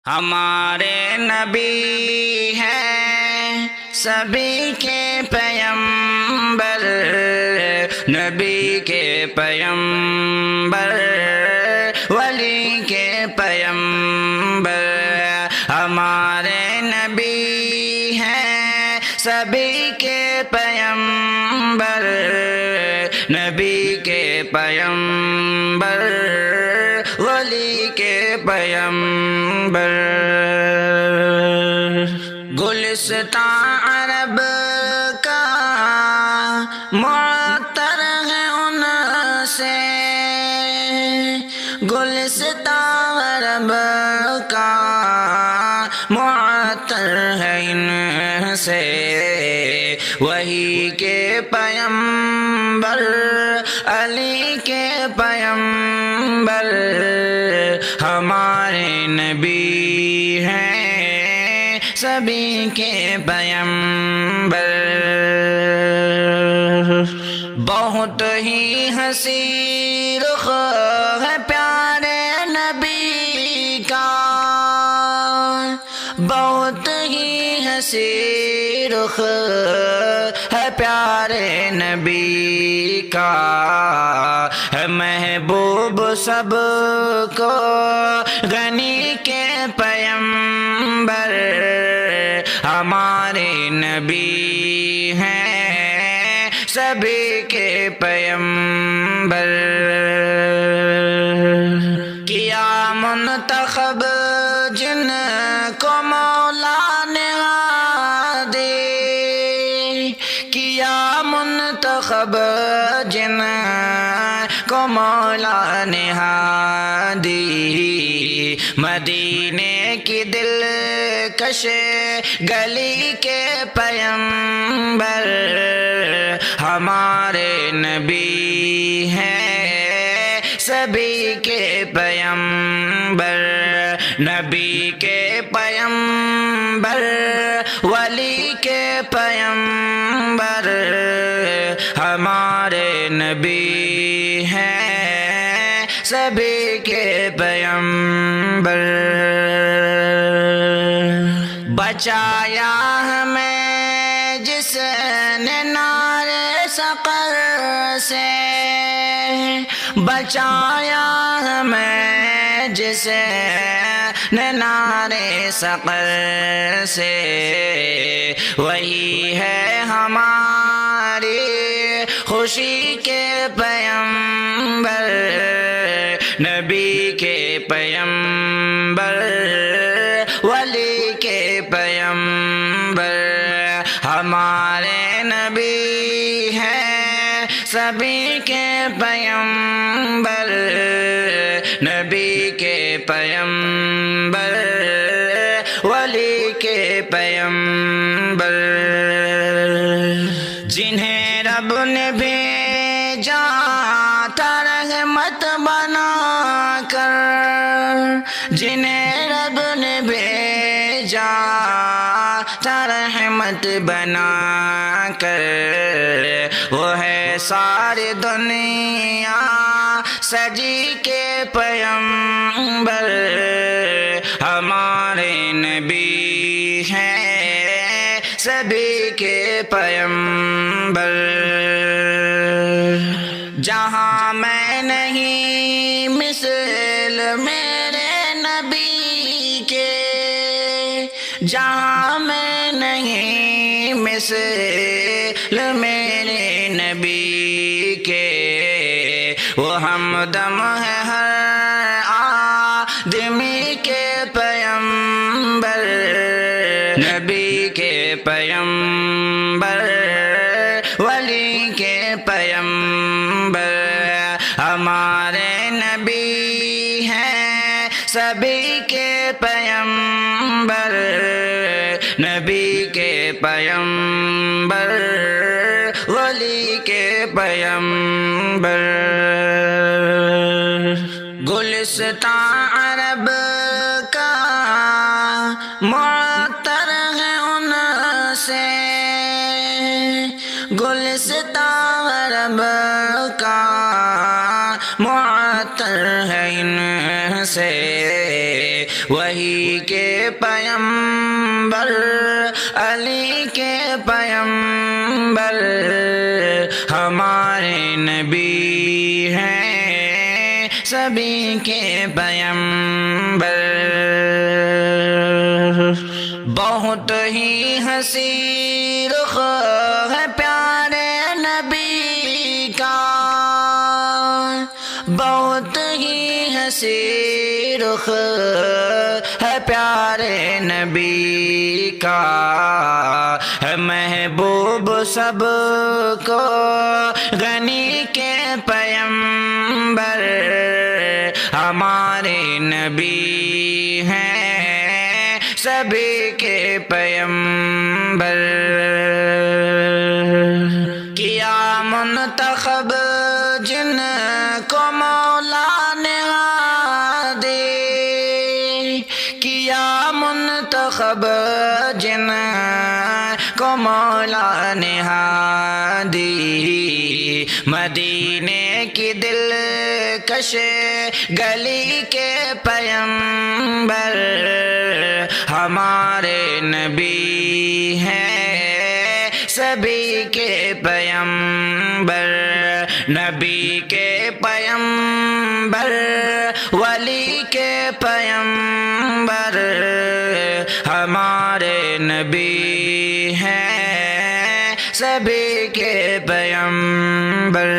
ہمارے نبی ہیں سبھی کے پیغمبر، نبی کے پیغمبر، ولی کے پیغمبر۔ ہمارے نبی ہیں سبھی کے پیغمبر، نبی کے پیغمبر، ولی کے پیغمبر۔ گلستان عرب کا معطر ہے ان سے، گلستان عرب کا معطر ہے ان سے، وہی کے پیغمبر، علی کے پیغمبر، ہمارے نبی ہیں سبھی کے پیغمبر۔ بہت ہی حسین رخ ہے پیارے نبی کا، بہت ہی حسین رخ ہے پیارے نبی کا، ہے محبوب سب کو غنی کے پیغمبر، ہمارے نبی ہیں سبھی کے پیغمبر۔ کیا منتخب جن کو مولا نے ہادی، کیا منتخب جن کو مولا نے ہادی، مدینے کی دلکش گلی کے پیغمبر، ہمارے نبی ہیں سبھی کے پیغمبر، نبی کے پیغمبر، ولی کے پیغمبر، ہمارے نبی ہیں سبھی کے پیغمبر۔ بچایا ہمیں جس نے نار سقر سے، بچایا ہمیں جس نے نار سقر سے، وہی ہے ہماری خوشی کے پیغمبر، نبی کے پیغمبر، ولی کے پیغمبر، ہمارے نبی ہیں سبھی کے پیغمبر، نبی کے پیغمبر، ولی کے پیغمبر۔ جنہیں رب نے بھیجا تھا رحمت بنا کر، جنہیں رب نے بھیجا تھا رحمت بنا کر، وہ ہے ساری دنیا سجی کے پیغمبر، ہمارے نبی ہیں سبھی کے پیغمبر۔ جہاں میں نہیں مثل میرے نبی کے، جہاں میں نہیں مثل میرے نبی کے، وہ ہمدم ہے ہر آدمی کے پیغمبر، نبی کے پیغمبر، ولی کے پیغمبر، ہمارے نبی ہیں سبھی کے پیغمبر، نبی کے پیغمبر، ولی کے پیغمبر۔ گلستان عرب کا معطر ہے ان سے، گلستان عرب کا معطر ہے ان سے، وہی کے پیمبر علی کے پیمبر ہمارے نبی ہیں سبھی کے پیمبر بہت ہی حسین رخ ہے پیارے نبی کا بہت ہی حسین رخ ہے پیارے نبی کا ہے محبوب سب کو غنی کے پیمبر ہمارے نبی ہیں سبھی کے پیمبر کیا منتخب جن کو مولا نے ہادی کیا منتخب جن کو مولا نے ہادی مدینے کی دلکش گلی کے پیمبر ہمارے نبی ہیں سبھی کے پیمبر نبی کے پیمبر ولی کے پیمبر ہمارے نبی ہیں سبھی کے پیمبر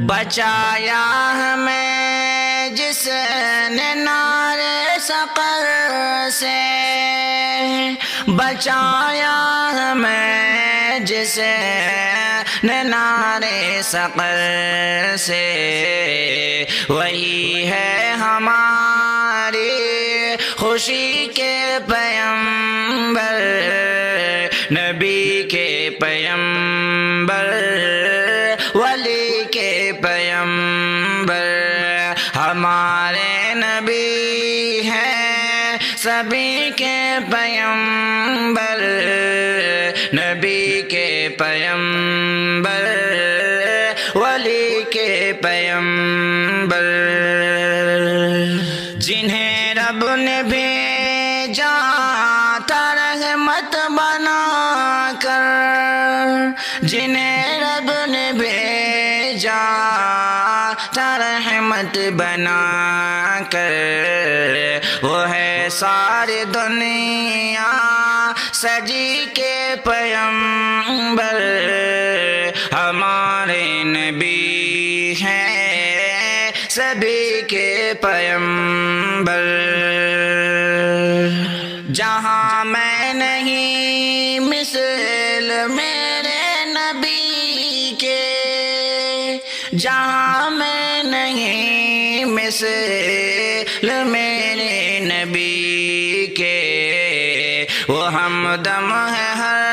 بچایا ہمیں جس نے نار سقر سے بچایا ہمیں جس نے نار سقر سے وہی ہے ہماری خوشی کے پیمبر نبی کے پیمبر ولی کے پیمبر ہمارے نبی ہیں سبھی کے پیمبر نبی کے پیمبر ولی کے پیمبر جنہیں رب نے بھیجا تھا رحمت بنا کر جنہیں رب نے بھیجا تھا رحمت بنا کر وہ ہے ساری دنیا سجی کے پیمبر ہمارے نبی ہیں سبھی کے پیمبر جہاں میں نہیں مثل میرے نبی کے جہاں میں نہیں مثل میرے نبی کے وہ ہمدم ہے ہر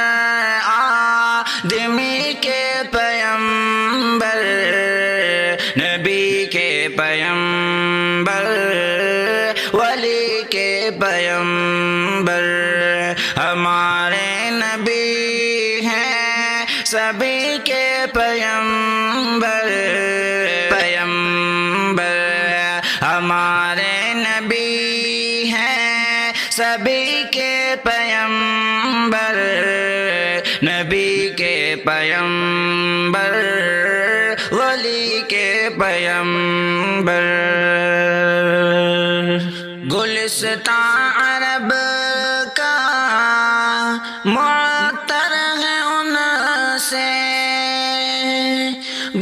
آدمی کے پیمبر نبی کے پیمبر ولی کے پیمبر ہمارے نبی ہیں سبھی کے پیمبر پیمبر ہمارے نبی ہیں سبھی کے پیمبر نبی کے پیمبر ولی کے پیمبر گلستان عرب کا معطر ہے ان سے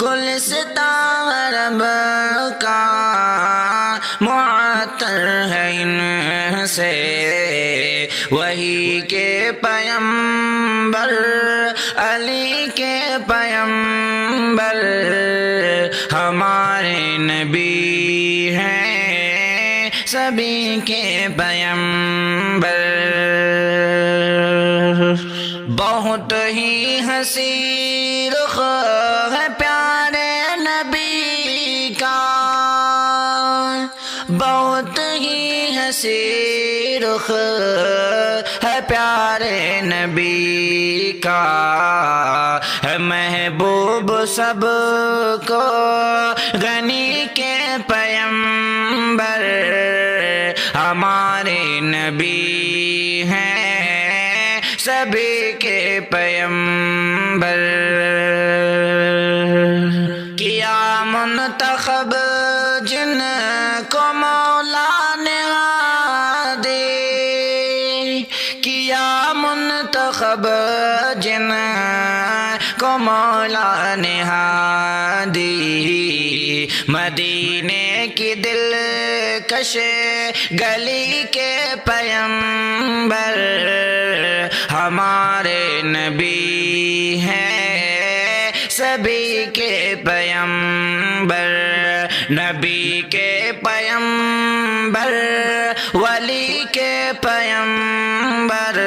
گلستان عرب کا معطر ہے ان سے وہی کے پیمبر علی کے پیمبر ہمارے نبی ہیں سبھی کے پیمبر بہت ہی حسین رخ ہے پیارے نبی کا بہت ہی حسین رخ ہے پیارے نبی کا ہے محبوب سب کو غنی کے پیمبر پیغمبر ہمارے نبی ہیں سبھی کے پیغمبر کیا منتخب جن کو مولا نے ہادی کیا منتخب جن کو مولا نے ہادی مدینے کی دلکش گلی کے پیغمبر ہمارے نبی ہیں سبھی کے پیغمبر نبی کے پیغمبر ولی کے پیغمبر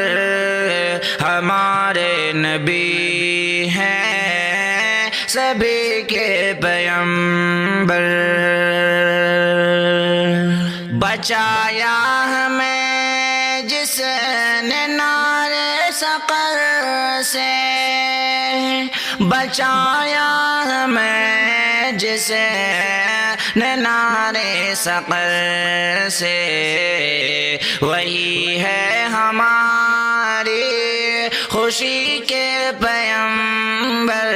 ہمارے نبی ہیں سبھی کے پیغمبر بچایا ہمیں جس نے نار سقر سے بچایا ہمیں جس نے نار سقر سے وہی ہے ہماری خوشی کے پیغمبر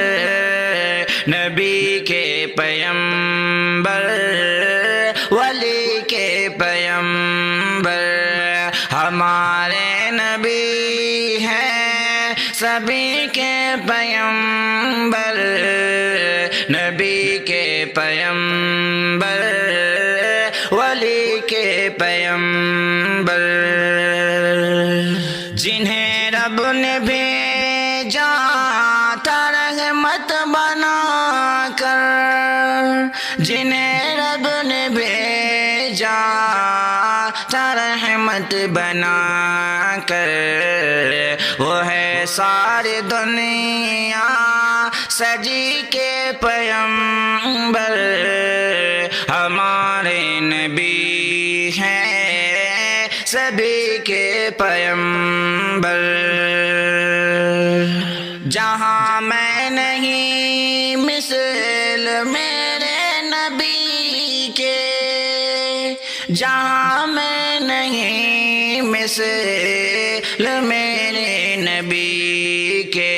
نبی کے پیغمبر ولی کے پیغمبر ہمارے نبی ہیں سبھی کے پیغمبر نبی کے پیغمبر ولی کے پیغمبر جنہیں رب نے بھیجا تھا رحمت بنا کر جنہیں رب نے بھیجا تھا رحمت بنا کر وہ ہے ساری دنیا سجی کے پیغمبر ہمارے نبی ہیں سبھی کے پیغمبر جہاں میں نہیں مثل میرے نبی کے جہاں میں نہیں مثل میرے نبی کے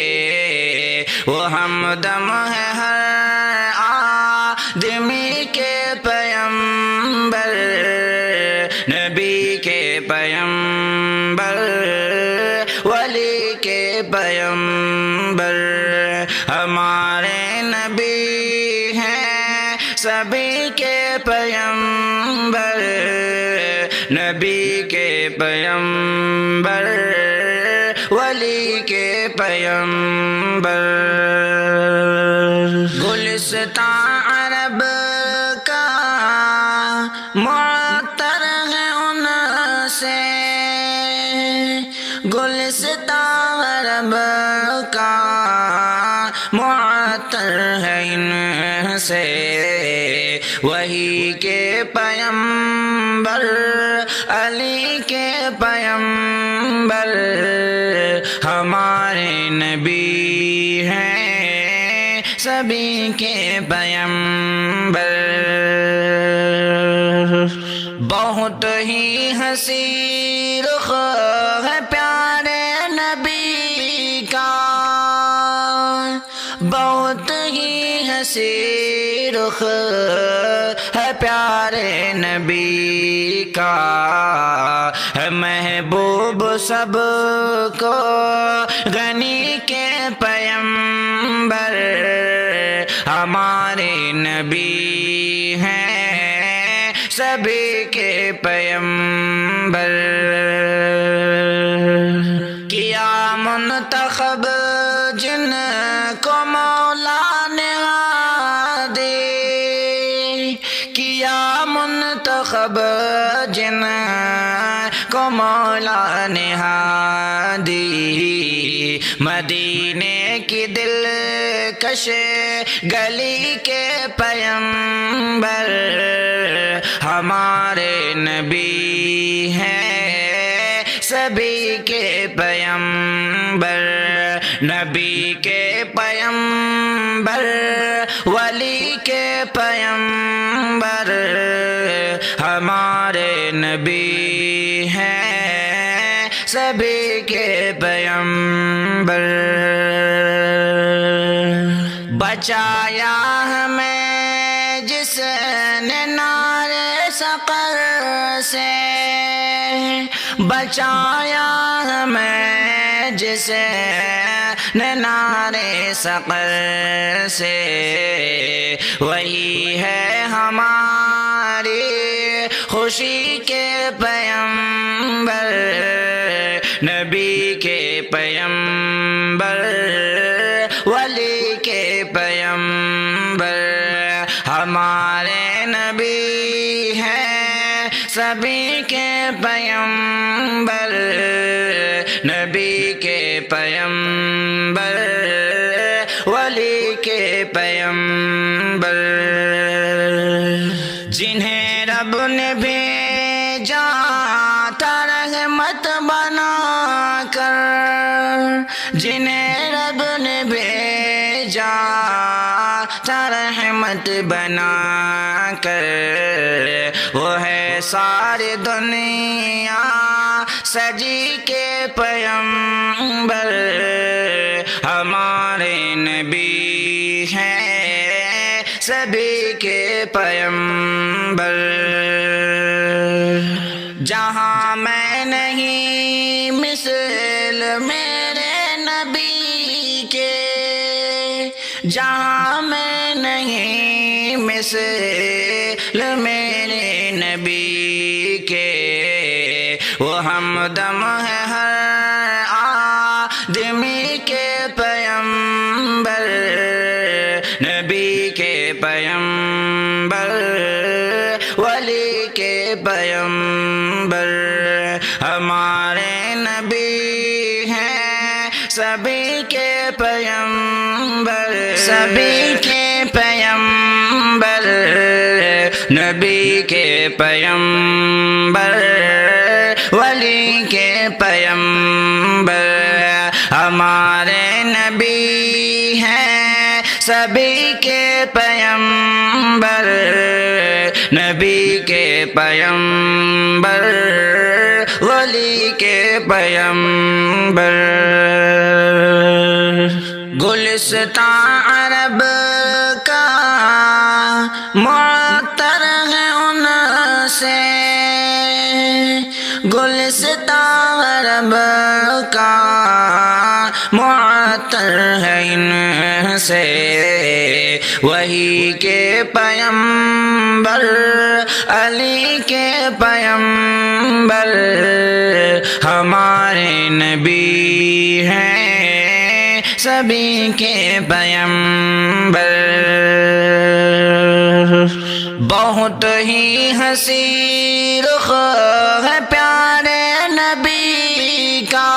وہ ہمدم ہے ہر آدمی کے پیغمبر نبی کے پیغمبر ولی کے پیغمبر ہمارے نبی ہیں سبھی کے پیغمبر نبی کے پیغمبر ولی کے پیغمبر گلستان عرب کا معطر ہے ان سے گلستان عرب کا معطر ہے ان سے وہی کے پیغمبر علی کے پیغمبر ہمارے نبی ہیں سبھی کے پیغمبر بہت ہی حسین رخ ہے پیارے نبی کا بہت ہی حسین رخ ہے پیارے نبی کا ہے محبوب سب کو غنی کے پیغمبر ہمارے نبی ہیں سبھی کے پیغمبر کیا منتخب جن کو مولا نے ہادی کیا منتخب جن کو مولا نے ہادی مدینے کی دلکش گلی کے پیغمبر ہمارے نبی ہیں سبھی کے پیغمبر نبی کے پیغمبر ولی کے پیغمبر ہمارے نبی ہیں سبھی کے پیغمبر، بچایا ہمیں جس نے نار سقر سے، بچایا ہمیں جس نے نار سقر سے، وہی ہے ہماری خوشی کے پیغمبر، نبی کے پیغمبر، ولی کے پیغمبر، ہمارے نبی ہیں سبھی کے پیغمبر، نبی کے پیغمبر، ولی کے پیغمبر، جنہیں رب نے بھیجا تھا رحمت بنا کر، جنہیں رب نے بھیجا تھا رحمت بنا کر، وہ ہے ساری دنیا سجی کے پیغمبر، ہمارے نبی ہیں سبھی کے پیغمبر، جہاں میں نہیں مثل میرے نبی کے، جہاں میں نہیں مثل میرے نبی کے، وہ ہمدم ہے ہر آدمی کے پیغمبر، نبی کے پیغمبر، ولی کے پیغمبر، ہمارے نبی ہیں سبھی کے پیغمبر، سبھی کے پیغمبر، نبی کے پیغمبر، ولی کے پیغمبر، ہمارے نبی ہیں سبھی کے پیغمبر، نبی کے پیغمبر، ولی کے پیغمبر، گلستان عرب کا معطر ہے ان سے، گلستان عرب کا معطر ہے ان سے، وہی کے پیغمبر، علی کے پیغمبر، ہمارے نبی ہیں سبھی کے پیغمبر، بہت ہی حسین رخ ہے پیارے نبی کا،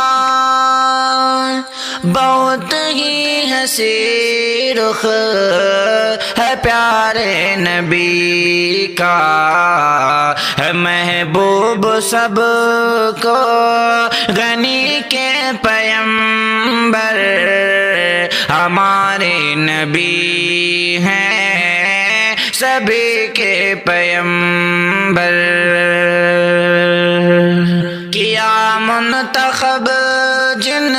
بہت ہی حسین رخ ہے پیارے نبی کا، ہے محبوب سب کو غنی کے پیغمبر، ہمارے نبی ہیں سبھی کے پیغمبر، کیا منتخب جن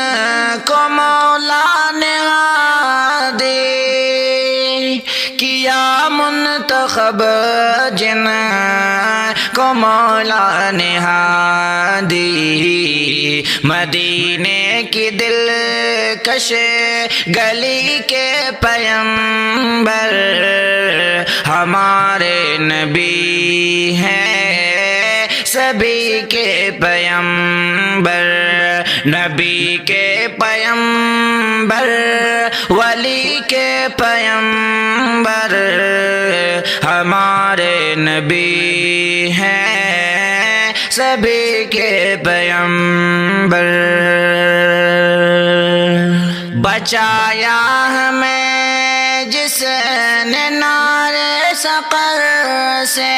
کو مولا نے ہادی، کیا منتخب جن کو مولا نے ہادی، مدینے کی دلکش گلی کے پیغمبر، ہمارے نبی ہیں سبھی کے پیغمبر، نبی کے پیغمبر، ولی کے پیغمبر، ہمارے نبی ہیں سبھی کے پیغمبر، بچایا ہمیں جس نے نار سقر سے،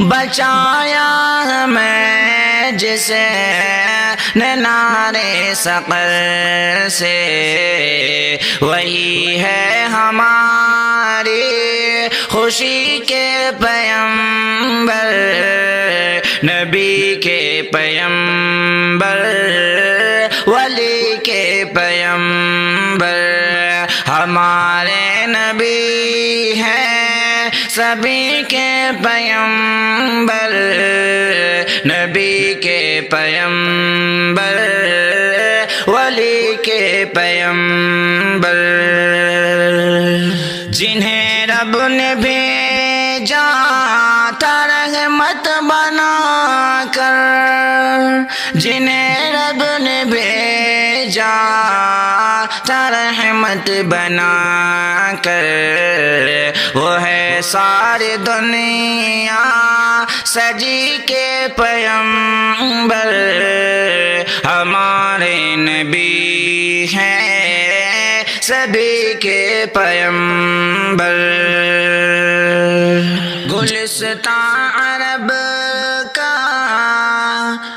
بچایا ہمیں جسے نارے سقر سے، وہی ہے ہماری خوشی کے پیمبر، نبی کے پیمبر، ولی کے پیمبر، ہمارے نبی ہیں سبھی کے پیمبر، نبی کے پیمبر، ولی کے پیمبر، جنہیں رب نے بھیجا تھا رحمت بنا کر، جنہیں رب نے بھیجا تھا رحمت بنا کر، وہ ہے ساری دنیا سجی کے پیمبر، ہمارے نبی ہیں سبھی کے پیمبر، گلستان عرب کا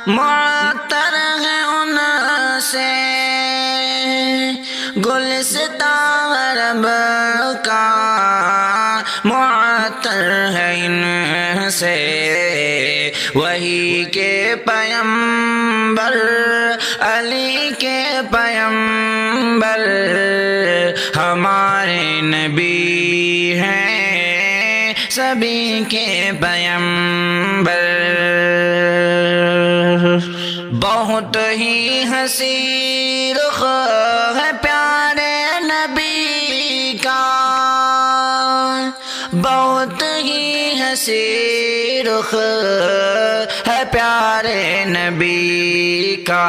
معطر ہے ان سے، گلستان عرب کا معطر ہے ان سے، وہی کے پیمبر، علی کے پیمبر، ہمارے نبی ہیں سبھی کے پیمبر، بہت ہی حسین رخ ہے پیارے نبی کا، بہت ہی حسین رخ ہے پیارے نبی کا،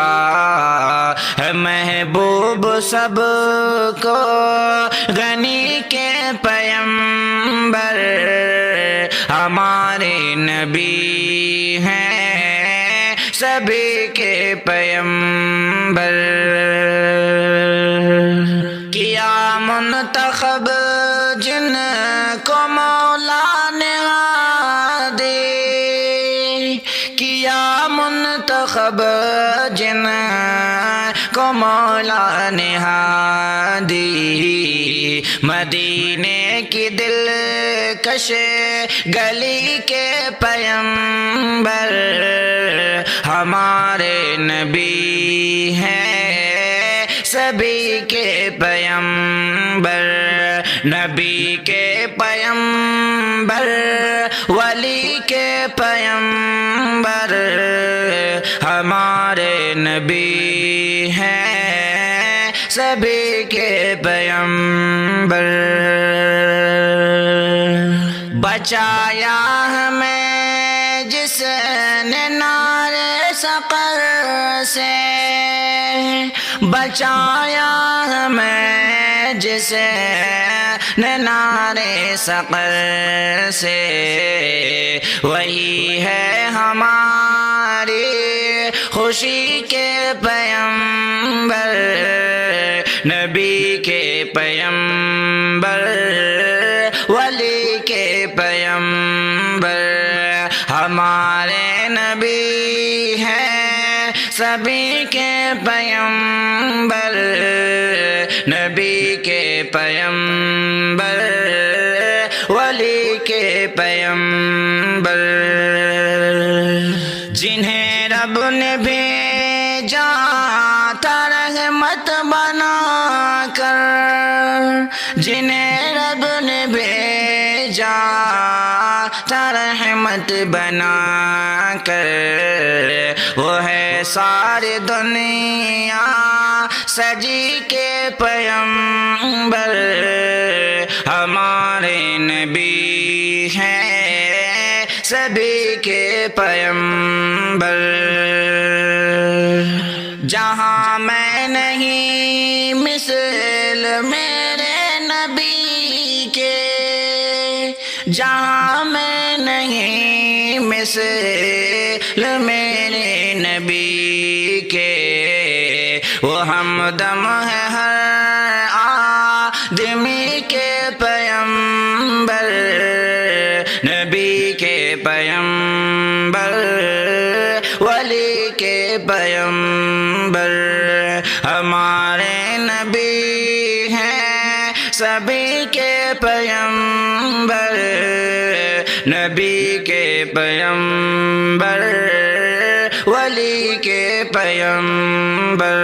ہے محبوب سب کو غنی کے پیمبر، ہمارے نبی ہیں سبھی کے پیمبر، کیا منتخب جن کو مولا نے ہادی، کیا منتخب جن کو مولا نے ہادی، مدینے کی دلکش گلی کے پیمبر، ہمارے نبی ہیں سبھی کے پیمبر، نبی کے پیمبر، ولی کے پیمبر، ہمارے نبی ہیں سبھی کے پیمبر، بچایا ہمیں جس نے نارے سقر سے، بچایا ہمیں جس نے نارے سقر سے، وہی ہے ہماری خوشی کے پیمبر، نبی کے پیمبر، ولی کے پیمبر، ہمارے نبی ہیں سبھی کے پیمبر، نبی کے پیمبر، ولی کے پیمبر، جنہیں رب نے بھیجا تھا رحمت بنا کر، جنہیں رب نے بھیجا تھا رحمت بنا کر، وہ ہے ساری دنیا سجی کے پیمبر، ہمارے نبی ہیں سبھی کے پیمبر، جہاں میں نہیں مثل میرے نبی کے، جہاں میں نہیں مثل میرے نبی کے، وہ ہمدم ہے ہر آدمی کے پیمبر، نبی کے پیمبر، ولی کے پیمبر ہمارے نبی ہیں سبھی کے پیمبر نبی کے پیمبر ولی کے پیمبر